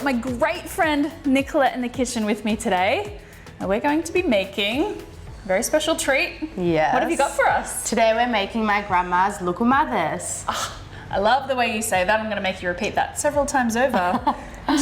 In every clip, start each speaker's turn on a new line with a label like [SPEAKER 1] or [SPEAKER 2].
[SPEAKER 1] my great friend Nicolette in the kitchen with me today. And we're going to be making a very special treat.
[SPEAKER 2] Yes.
[SPEAKER 1] What have you got for us?
[SPEAKER 2] Today we're making my grandma's Loukomades.
[SPEAKER 1] Oh, I love the way you say that. I'm going to make you repeat that several times over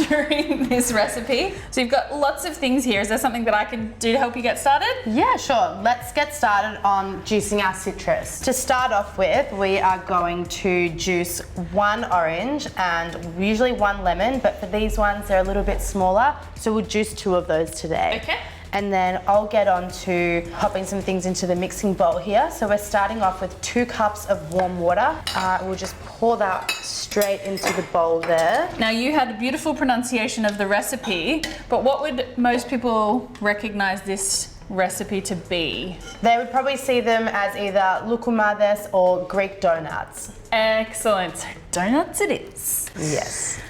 [SPEAKER 1] during this recipe. So you've got lots of things here. Is there something that I can do to help you get started?
[SPEAKER 2] Yeah, sure. Let's get started on juicing our citrus. To start off with, we are going to juice 1 orange and usually 1 lemon, but for these ones, they're a little bit smaller, so we'll juice 2 of those today.
[SPEAKER 1] Okay.
[SPEAKER 2] And then I'll get on to popping some things into the mixing bowl here. So we're starting off with 2 cups of warm water. We'll just pour that straight into the bowl there.
[SPEAKER 1] Now you had a beautiful pronunciation of the recipe, but what would most people recognize this recipe to be?
[SPEAKER 2] They would probably see them as either Loukomades or Greek donuts.
[SPEAKER 1] Excellent. So donuts it is.
[SPEAKER 2] Yes.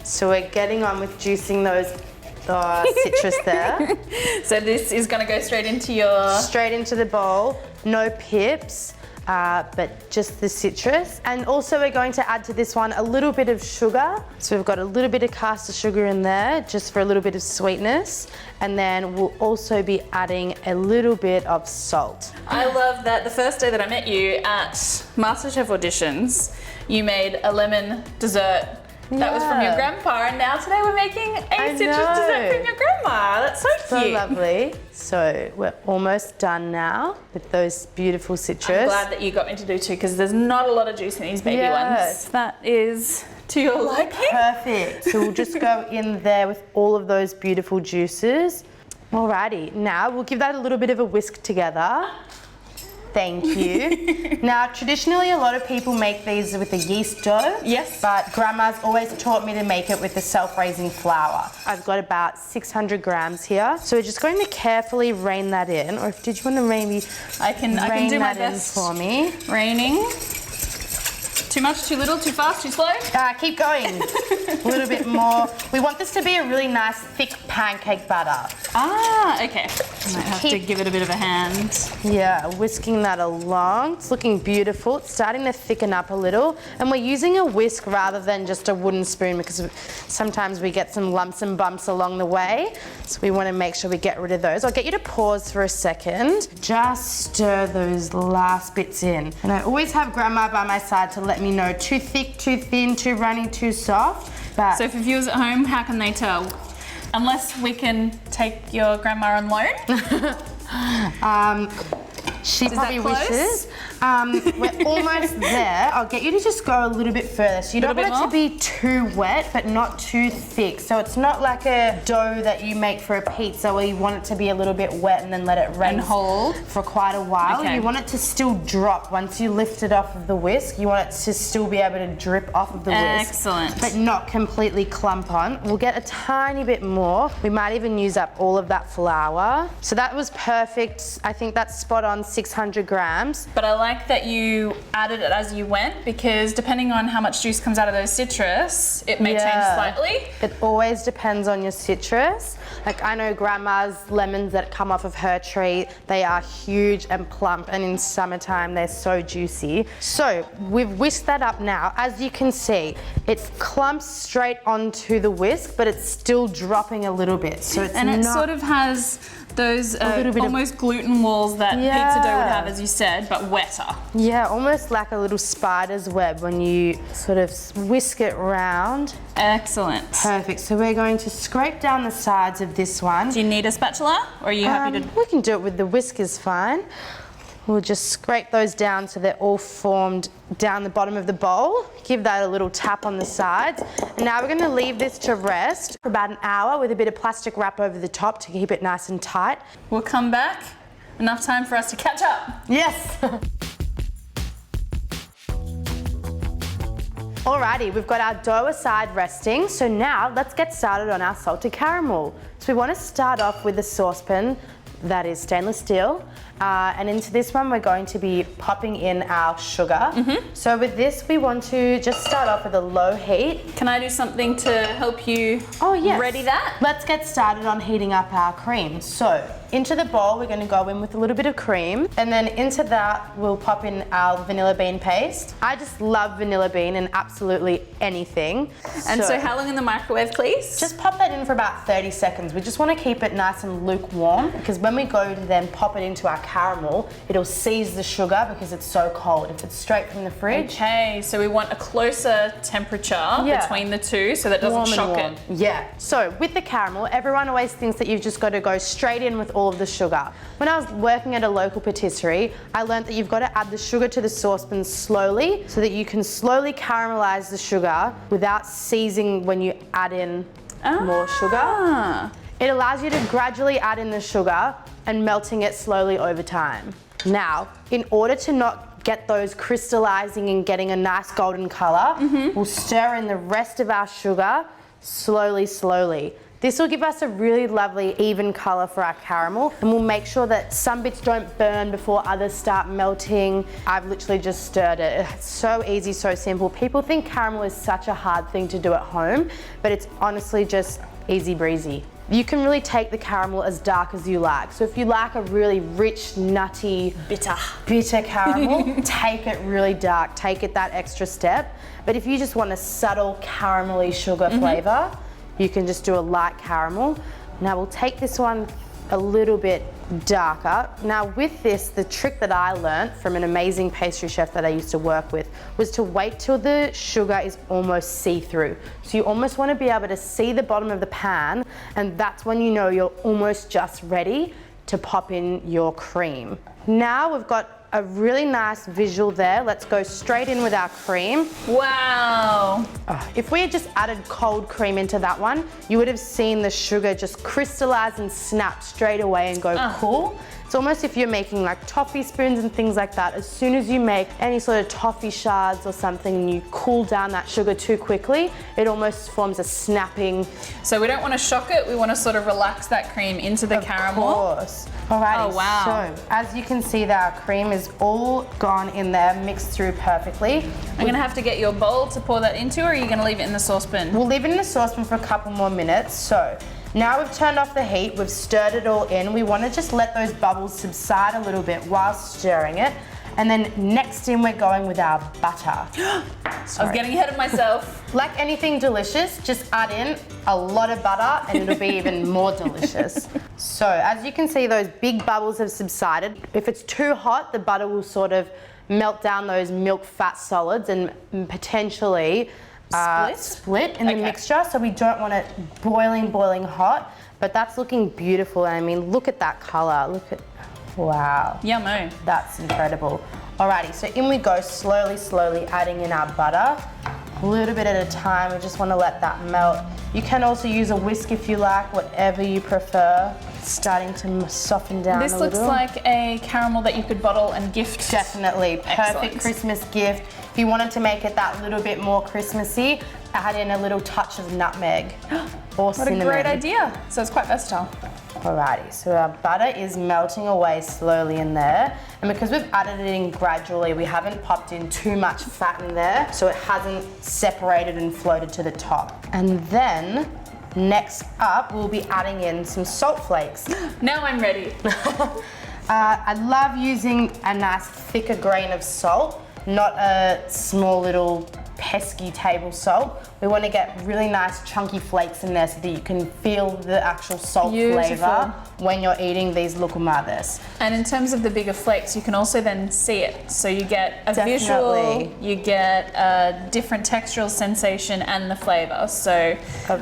[SPEAKER 2] So we're getting on with juicing those citrus there.
[SPEAKER 1] So this is going to go straight into your...
[SPEAKER 2] Straight into the bowl, no pips, but just the citrus. And also we're going to add to this one a little bit of sugar. So we've got a little bit of caster sugar in there just for a little bit of sweetness. And then we'll also be adding a little bit of salt.
[SPEAKER 1] I love that the first day that I met you at MasterChef auditions, you made a lemon dessert that was from your grandpa, and now today we're making a citrus dessert from your grandma. That's so cute.
[SPEAKER 2] So lovely. So we're almost done now with those beautiful citrus.
[SPEAKER 1] I'm glad that you got me to do 2 because there's not a lot of juice in these baby ones. That is to your liking.
[SPEAKER 2] Perfect. So we'll just go in there with all of those beautiful juices. Alrighty, now we'll give that a little bit of a whisk together. Thank you. Now, traditionally, a lot of people make these with a yeast dough.
[SPEAKER 1] Yes.
[SPEAKER 2] But Grandma's always taught me to make it with the self-raising flour. I've got about 600 grams here. So we're just going to carefully rein that in. Or did you want to maybe
[SPEAKER 1] I can do my best
[SPEAKER 2] for me?
[SPEAKER 1] Reining. Too much, too little, too fast, too slow?
[SPEAKER 2] Keep going. A little bit more. We want this to be a really nice, thick pancake batter.
[SPEAKER 1] Ah, okay. I might have to give it a bit of a hand.
[SPEAKER 2] Yeah, whisking that along. It's looking beautiful. It's starting to thicken up a little. And we're using a whisk rather than just a wooden spoon because sometimes we get some lumps and bumps along the way. So we want to make sure we get rid of those. I'll get you to pause for a second. Just stir those last bits in. And I always have Grandma by my side to let me know too thick, too thin, too runny, too soft. But
[SPEAKER 1] so for viewers at home, how can they tell? Unless we can take your grandma on loan?
[SPEAKER 2] She probably wishes. We're almost there. I'll get you to just go a little bit further. So you don't want it to be too wet, but not too thick. So it's not like a dough that you make for a pizza where you want it to be a little bit wet and then let it rest
[SPEAKER 1] and hold
[SPEAKER 2] for quite a while. Okay. You want it to still drop. Once you lift it off of the whisk, you want it to still be able to drip off of the whisk.
[SPEAKER 1] Excellent.
[SPEAKER 2] But not completely clump on. We'll get a tiny bit more. We might even use up all of that flour. So that was perfect. I think that's spot on, 600 grams.
[SPEAKER 1] But I like that you added it as you went because depending on how much juice comes out of those citrus, it may change slightly.
[SPEAKER 2] It always depends on your citrus. Like I know Grandma's lemons that come off of her tree, they are huge and plump, and in summertime they're so juicy. So we've whisked that up now. As you can see, it clumps straight onto the whisk, but it's still dropping a little bit. So it's
[SPEAKER 1] and it sort of has those almost gluten walls that pizza dough would have, as you said, but wetter.
[SPEAKER 2] Yeah, almost like a little spider's web when you sort of whisk it round.
[SPEAKER 1] Excellent.
[SPEAKER 2] Perfect. So we're going to scrape down the sides of this one.
[SPEAKER 1] Do you need a spatula, or are you happy to?
[SPEAKER 2] We can do it with the whisk is fine. We'll just scrape those down so they're all formed down the bottom of the bowl. Give that a little tap on the sides. And now we're going to leave this to rest for about an hour with a bit of plastic wrap over the top to keep it nice and tight.
[SPEAKER 1] We'll come back. Enough time for us to catch up.
[SPEAKER 2] Yes. Alrighty, we've got our dough aside resting. So now let's get started on our salted caramel. So we want to start off with a saucepan that is stainless steel, And into this one, we're going to be popping in our sugar. So with this, we want to just start off with a low heat.
[SPEAKER 1] Can I do something to help you ready that?
[SPEAKER 2] Let's get started on heating up our cream. So into the bowl, we're going to go in with a little bit of cream, and then into that, we'll pop in our vanilla bean paste. I just love vanilla bean in absolutely anything.
[SPEAKER 1] And so how long in the microwave, please?
[SPEAKER 2] Just pop that in for about 30 seconds. We just want to keep it nice and lukewarm, because when we go to then pop it into our caramel, it'll seize the sugar because it's so cold. If it's straight from the fridge.
[SPEAKER 1] Okay, so we want a closer temperature between the two so that doesn't shock it.
[SPEAKER 2] Yeah. So with the caramel, everyone always thinks that you've just got to go straight in with all of the sugar. When I was working at a local patisserie, I learned that you've got to add the sugar to the saucepan slowly so that you can slowly caramelize the sugar without seizing when you add in more sugar. It allows you to gradually add in the sugar and melting it slowly over time. Now, in order to not get those crystallizing and getting a nice golden color, we'll stir in the rest of our sugar slowly. This will give us a really lovely even color for our caramel, and we'll make sure that some bits don't burn before others start melting. I've literally just stirred it. It's so easy, so simple. People think caramel is such a hard thing to do at home, but it's honestly just easy breezy. You can really take the caramel as dark as you like. So if you like a really rich, nutty, bitter caramel, take it really dark, take it that extra step. But if you just want a subtle caramelly sugar flavor, you can just do a light caramel. Now we'll take this one a little bit darker. Now with this, the trick that I learned from an amazing pastry chef that I used to work with was to wait till the sugar is almost see-through. So you almost want to be able to see the bottom of the pan, and that's when you know you're almost just ready to pop in your cream. Now we've got a really nice visual there. Let's go straight in with our cream.
[SPEAKER 1] Wow.
[SPEAKER 2] If we had just added cold cream into that one, you would have seen the sugar just crystallize and snap straight away and go cool. It's almost if you're making like toffee spoons and things like that. As soon as you make any sort of toffee shards or something and you cool down that sugar too quickly, it almost forms a snapping.
[SPEAKER 1] So we don't want to shock it, we want to sort of relax that cream into the caramel.
[SPEAKER 2] Of course. Alrighty,
[SPEAKER 1] oh wow.
[SPEAKER 2] So as you can see, that our cream is all gone in there, mixed through perfectly.
[SPEAKER 1] I'm going to have to get your bowl to pour that into, or are you going to leave it in the saucepan?
[SPEAKER 2] We'll leave it in the saucepan for a couple more minutes. So now we've turned off the heat, we've stirred it all in. We want to just let those bubbles subside a little bit while stirring it. And then next in, we're going with our butter.
[SPEAKER 1] I was getting ahead of myself.
[SPEAKER 2] Like anything delicious, just add in a lot of butter and it'll be even more delicious. So as you can see, those big bubbles have subsided. If it's too hot, the butter will sort of melt down those milk fat solids and potentially split in the mixture. So we don't want it boiling hot, but that's looking beautiful. And I mean, look at that color. Look at, wow.
[SPEAKER 1] Yummo.
[SPEAKER 2] That's incredible. Alrighty, so in we go, slowly adding in our butter. A little bit at a time, we just want to let that melt. You can also use a whisk if you like, whatever you prefer. It's starting to soften down a little.
[SPEAKER 1] This looks like a caramel that you could bottle and gift.
[SPEAKER 2] Definitely, perfect Christmas gift. If you wanted to make it that little bit more Christmassy, add in a little touch of nutmeg or cinnamon.
[SPEAKER 1] What a great idea. So it's quite versatile.
[SPEAKER 2] Alrighty, so our butter is melting away slowly in there. And because we've added it in gradually, we haven't popped in too much fat in there, so it hasn't separated and floated to the top. And then, next up, we'll be adding in some salt flakes.
[SPEAKER 1] Now I'm ready.
[SPEAKER 2] I love using a nice thicker grain of salt, not a small little pesky table salt. We want to get really nice chunky flakes in there so that you can feel the actual salt flavor when you're eating these loukomades.
[SPEAKER 1] And in terms of the bigger flakes, you can also then see it. So you get a visual, you get a different textural sensation and the flavor. So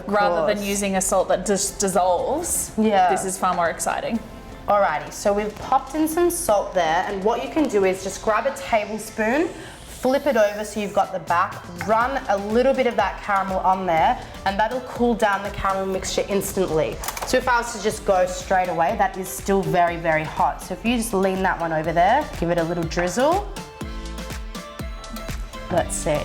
[SPEAKER 1] rather than using a salt that just dissolves, this is far more exciting.
[SPEAKER 2] Alrighty, so we've popped in some salt there, and what you can do is just grab a tablespoon, flip it over so you've got the back, run a little bit of that caramel on there, and that'll cool down the caramel mixture instantly. So if I was to just go straight away, that is still very, very hot. So if you just lean that one over there, give it a little drizzle. Let's see.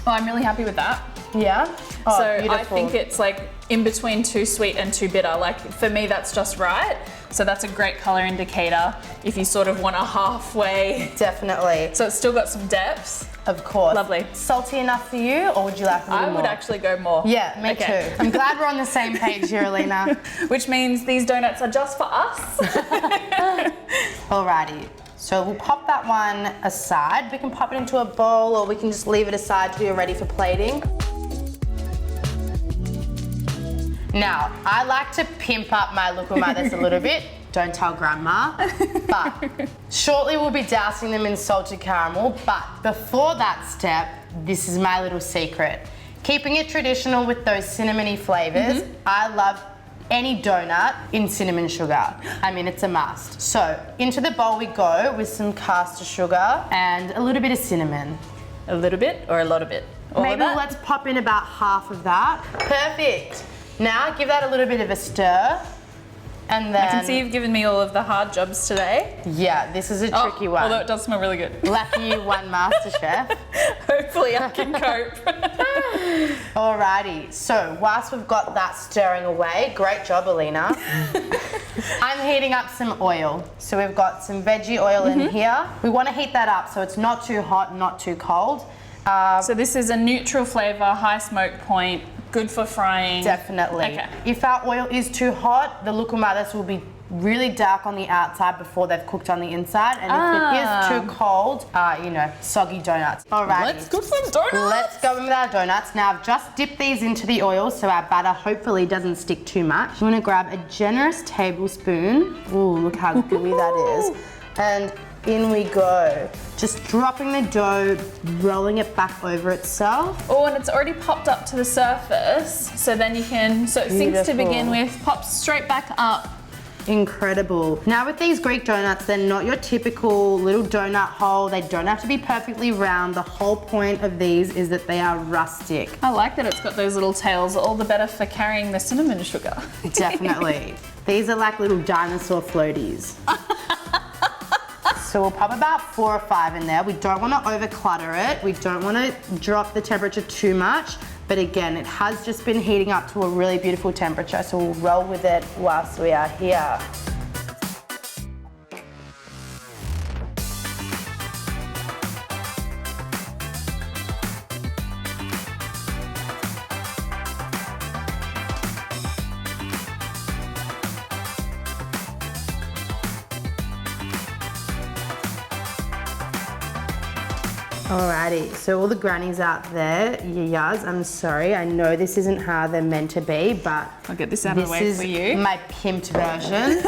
[SPEAKER 1] Oh, I'm really happy with that.
[SPEAKER 2] Yeah? Oh,
[SPEAKER 1] so
[SPEAKER 2] beautiful.
[SPEAKER 1] I think it's like in between too sweet and too bitter. Like for me, that's just right. So that's a great color indicator if you sort of want a halfway.
[SPEAKER 2] Definitely.
[SPEAKER 1] So it's still got some depth.
[SPEAKER 2] Of course.
[SPEAKER 1] Lovely.
[SPEAKER 2] Salty enough for you, or would you like a little more?
[SPEAKER 1] I would actually go more.
[SPEAKER 2] Yeah, me too. I'm glad we're on the same page here, Elena.
[SPEAKER 1] Which means these donuts are just for us.
[SPEAKER 2] Alrighty. So we'll pop that one aside. We can pop it into a bowl, or we can just leave it aside till you're ready for plating. Now, I like to pimp up my Loukomades a little bit. Don't tell Grandma. But shortly we'll be dousing them in salted caramel. But before that step, this is my little secret. Keeping it traditional with those cinnamony flavors, I love any donut in cinnamon sugar. I mean, it's a must. So into the bowl we go with some caster sugar and a little bit of cinnamon.
[SPEAKER 1] A little bit or a lot of it?
[SPEAKER 2] Maybe let's pop in about half of that. Perfect. Now give that a little bit of a stir. And then
[SPEAKER 1] I can see you've given me all of the hard jobs today.
[SPEAKER 2] Yeah, this is a tricky one.
[SPEAKER 1] Although it does smell really good.
[SPEAKER 2] Lucky you won MasterChef.
[SPEAKER 1] Hopefully I can cope.
[SPEAKER 2] Alrighty, so whilst we've got that stirring away, great job, Elena. I'm heating up some oil. So we've got some veggie oil in here. We want to heat that up so it's not too hot, not too cold.
[SPEAKER 1] So this is a neutral flavor, high smoke point, good for frying.
[SPEAKER 2] Definitely.
[SPEAKER 1] Okay.
[SPEAKER 2] If our oil is too hot, the Loukomades will be really dark on the outside before they've cooked on the inside. And if it is too cold, you know, soggy donuts. Alright.
[SPEAKER 1] Let's cook some donuts.
[SPEAKER 2] Let's go in with our donuts. Now I've just dipped these into the oil so our batter hopefully doesn't stick too much. I'm gonna grab a generous tablespoon. Ooh, look how gooey that is. And in we go. Just dropping the dough, rolling it back over itself.
[SPEAKER 1] Oh, and it's already popped up to the surface. So then you can, so it sinks to begin with, pops straight back up.
[SPEAKER 2] Incredible. Now with these Greek donuts, they're not your typical little donut hole. They don't have to be perfectly round. The whole point of these is that they are rustic.
[SPEAKER 1] I like that it's got those little tails, all the better for carrying the cinnamon sugar.
[SPEAKER 2] Definitely. These are like little dinosaur floaties. So we'll pop about 4 or 5 in there. We don't want to over clutter it. We don't want to drop the temperature too much. But again, it has just been heating up to a really beautiful temperature. So we'll roll with it whilst we are here. Alrighty, so all the grannies out there, yas, I'm sorry, I know this isn't how they're meant to be, but
[SPEAKER 1] I'll get this out of the way for you.
[SPEAKER 2] This is my pimped version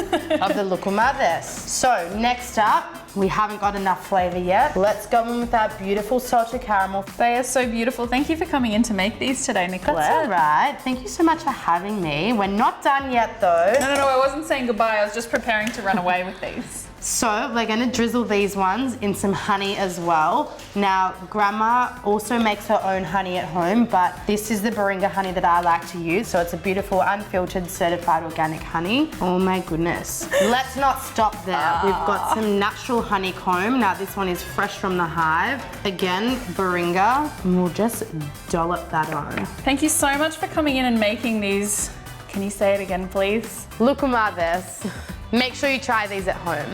[SPEAKER 2] of the Loukomades. So next up, we haven't got enough flavour yet. Let's go in with our beautiful salted caramel.
[SPEAKER 1] They are so beautiful. Thank you for coming in to make these today, Nicolette.
[SPEAKER 2] That's alright. Thank you so much for having me. We're not done yet though.
[SPEAKER 1] No, I wasn't saying goodbye. I was just preparing to run away with these.
[SPEAKER 2] So we're going to drizzle these ones in some honey as well. Now, Grandma also makes her own honey at home, but this is the Baringa honey that I like to use. So it's a beautiful, unfiltered, certified organic honey. Oh my goodness. Let's not stop there. We've got some natural honeycomb. Now this one is fresh from the hive. Again, Baringa. And we'll just dollop that on.
[SPEAKER 1] Thank you so much for coming in and making these. Can you say it again, please?
[SPEAKER 2] Loukomades. Make sure you try these at home.